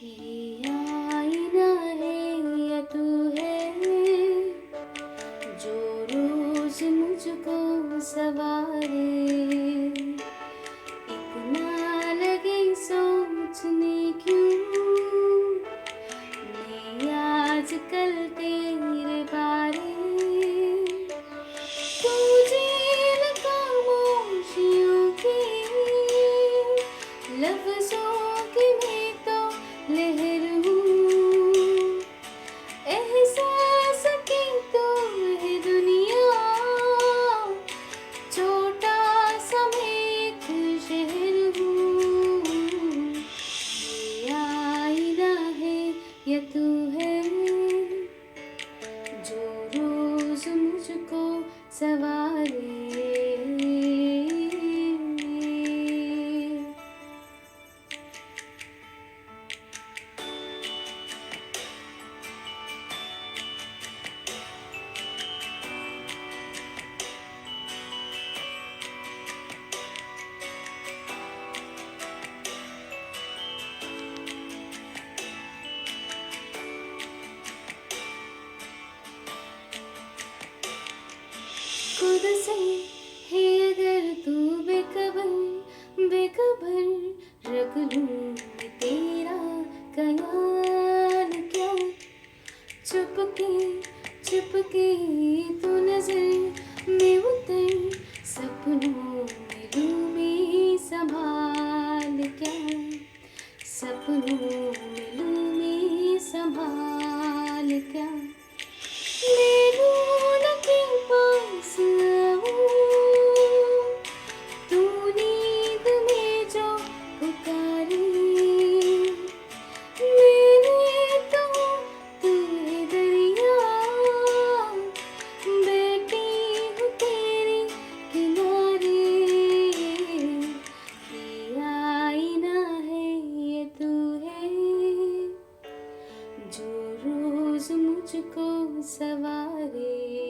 ये आईना है या तू है जो रोज मुझको सवारे। इतना लगे सोचने क्यों मैं आजकल तेरे बारे। तू झील खामोशियों की लफ्जों की मैं तो लहर हूँ। एहसास की तो है दुनिया छोटा सा मैं एक शहर हूँ। ये आईना है या तू है जो रोज मुझको सवारे। खुद से है अगर तू बेखबर बेखबर रख लूं मैं तेरा ख्याल क्या। चुपके चुपके तू नजर में उतर सपनों में लूं मैं संभाल क्या। सपनों में लूं मैं संभाल क्या। मैं ढूंढ के पास आऊं तू नींद में जो पुकारे। मेरे तो तू है दरिया बैठी हूँ तेरे किनारे। ये आईना है ये तू है जो रोज मुझको सवारे।